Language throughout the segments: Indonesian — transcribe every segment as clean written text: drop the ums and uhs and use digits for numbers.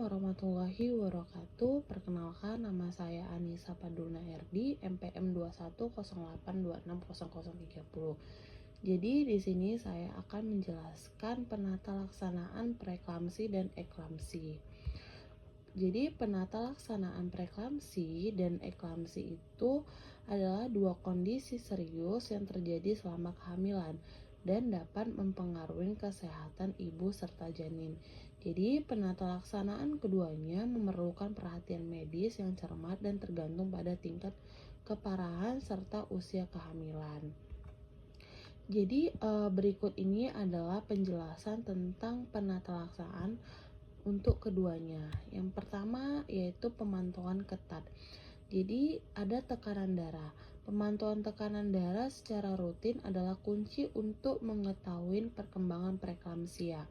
warahmatullahi wabarakatuh. Perkenalkan, nama saya Anissa Paduna Erdi, NPM 2108260030. Jadi di sini saya akan menjelaskan penata laksanaan preeklamsi dan eklamsi. Jadi penata laksanaan preeklamsi dan eklamsi itu adalah dua kondisi serius yang terjadi selama kehamilan dan dapat mempengaruhi kesehatan ibu serta janin. Jadi penata laksanaan keduanya memerlukan perhatian medis yang cermat dan tergantung pada tingkat keparahan serta usia kehamilan. Jadi berikut ini adalah penjelasan tentang penata laksanaan untuk keduanya. Yang pertama yaitu pemantauan ketat. Jadi ada tekanan darah. Pemantauan tekanan darah secara rutin adalah kunci untuk mengetahui perkembangan preeklamsia.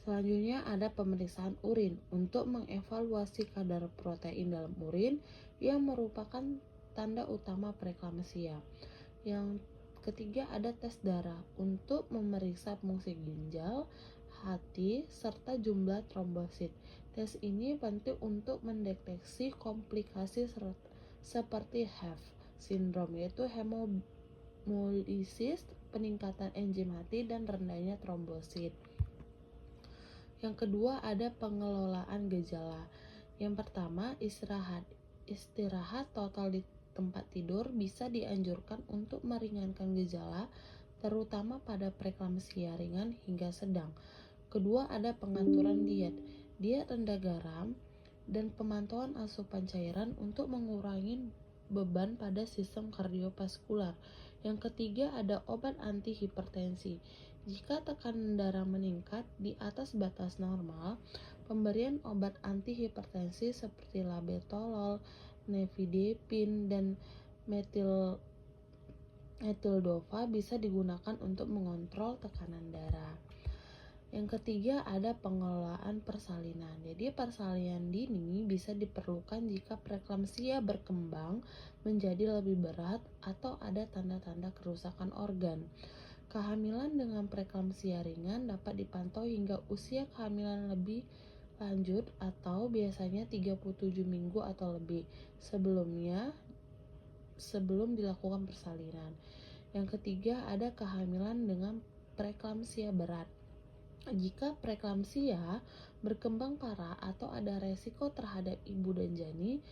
Selanjutnya ada pemeriksaan urin untuk mengevaluasi kadar protein dalam urin yang merupakan tanda utama preeklamsia. Yang ketiga ada tes darah untuk memeriksa fungsi ginjal, hati, serta jumlah trombosit. Tes ini penting untuk mendeteksi komplikasi seperti HEV sindrom, yaitu hemodialisis, peningkatan enzim hati, dan rendahnya trombosit. Yang kedua ada pengelolaan gejala. Yang pertama istirahat total di tempat tidur bisa dianjurkan untuk meringankan gejala, terutama pada preeklamsia ringan hingga sedang. Kedua ada pengaturan diet rendah garam, dan pemantauan asupan cairan untuk mengurangi beban pada sistem kardiovaskular. Yang ketiga ada obat anti hipertensi. Jika tekanan darah meningkat di atas batas normal, pemberian obat anti hipertensi seperti labetalol, nifedipin, dan metildova bisa digunakan untuk mengontrol tekanan darah. Yang ketiga ada pengelolaan persalinan. Jadi persalinan dini bisa diperlukan jika preeklamsia berkembang menjadi lebih berat atau ada tanda-tanda kerusakan organ. Kehamilan dengan preeklamsia ringan dapat dipantau hingga usia kehamilan lebih lanjut atau biasanya 37 minggu atau lebih sebelum dilakukan persalinan. Yang ketiga ada kehamilan dengan preeklamsia berat. Jika preeklamsia berkembang parah atau ada resiko terhadap ibu dan janin,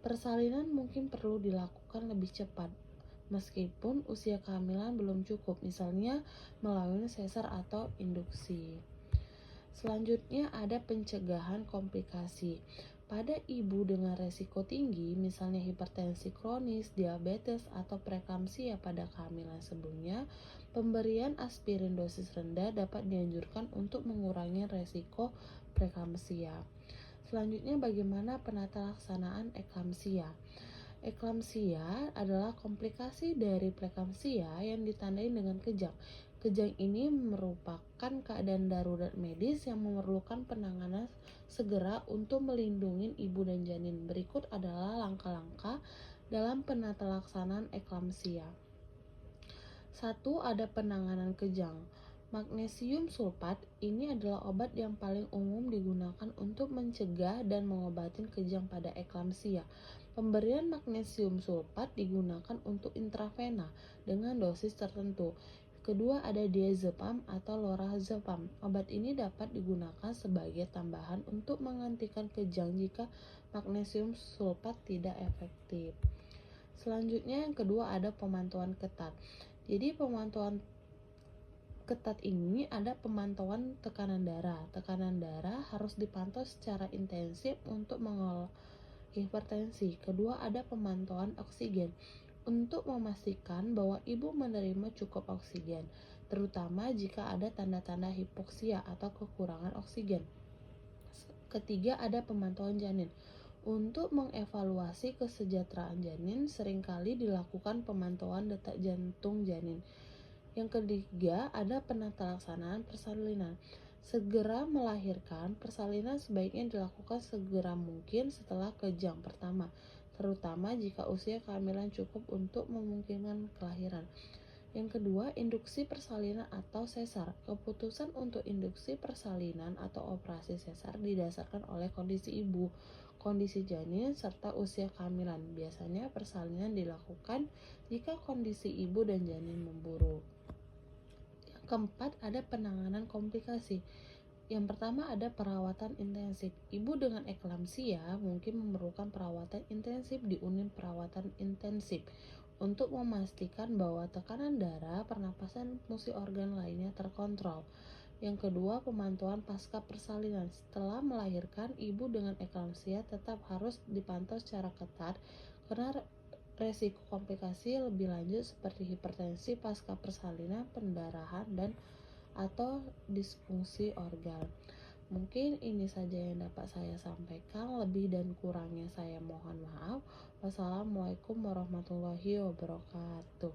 persalinan mungkin perlu dilakukan lebih cepat meskipun usia kehamilan belum cukup, misalnya melalui sesar atau induksi. Selanjutnya ada pencegahan komplikasi. Pada ibu dengan resiko tinggi, misalnya hipertensi kronis, diabetes, atau preeklamsia pada kehamilan sebelumnya, pemberian aspirin dosis rendah dapat dianjurkan untuk mengurangi resiko preeklamsia. Selanjutnya bagaimana penata laksanaan eklamsia? Eklamsia adalah komplikasi dari preeklamsia yang ditandai dengan kejang. Kejang ini merupakan keadaan darurat medis yang memerlukan penanganan segera untuk melindungi ibu dan janin. Berikut adalah langkah-langkah dalam penata laksanaan eklamsia. 1. Ada penanganan kejang. Magnesium sulfat ini adalah obat yang paling umum digunakan untuk mencegah dan mengobati kejang pada eklamsia. Pemberian magnesium sulfat digunakan untuk intravena dengan dosis tertentu. Kedua ada diazepam atau lorazepam. Obat ini dapat digunakan sebagai tambahan untuk menghentikan kejang jika magnesium sulfat tidak efektif. Selanjutnya yang kedua ada pemantauan ketat. Jadi pemantauan ketat ini ada pemantauan tekanan darah. Tekanan darah harus dipantau secara intensif untuk mengelola hipertensi. Kedua ada pemantauan oksigen untuk memastikan bahwa ibu menerima cukup oksigen, terutama jika ada tanda-tanda hipoksia atau kekurangan oksigen. Ketiga ada pemantauan janin. Untuk mengevaluasi kesejahteraan janin, seringkali dilakukan pemantauan detak jantung janin. Yang ketiga ada penata laksanaan persalinan. Segera melahirkan, persalinan sebaiknya dilakukan segera mungkin setelah kejang pertama, terutama jika usia kehamilan cukup untuk memungkinkan kelahiran. Yang kedua, induksi persalinan atau sesar. Keputusan untuk induksi persalinan atau operasi sesar didasarkan oleh kondisi ibu, kondisi janin, serta usia kehamilan. Biasanya persalinan dilakukan jika kondisi ibu dan janin memburuk. Yang keempat, ada penanganan komplikasi. Yang pertama ada perawatan intensif. Ibu dengan eklamsia mungkin memerlukan perawatan intensif di unit perawatan intensif untuk memastikan bahwa tekanan darah, pernapasan, fungsi organ lainnya terkontrol. Yang kedua, pemantauan pasca persalinan. Setelah melahirkan, ibu dengan eklamsia tetap harus dipantau secara ketat karena resiko komplikasi lebih lanjut seperti hipertensi pasca persalinan, pendarahan, dan atau disfungsi organ. Mungkin ini saja yang dapat saya sampaikan, lebih dan kurangnya saya mohon maaf. Wassalamualaikum warahmatullahi wabarakatuh.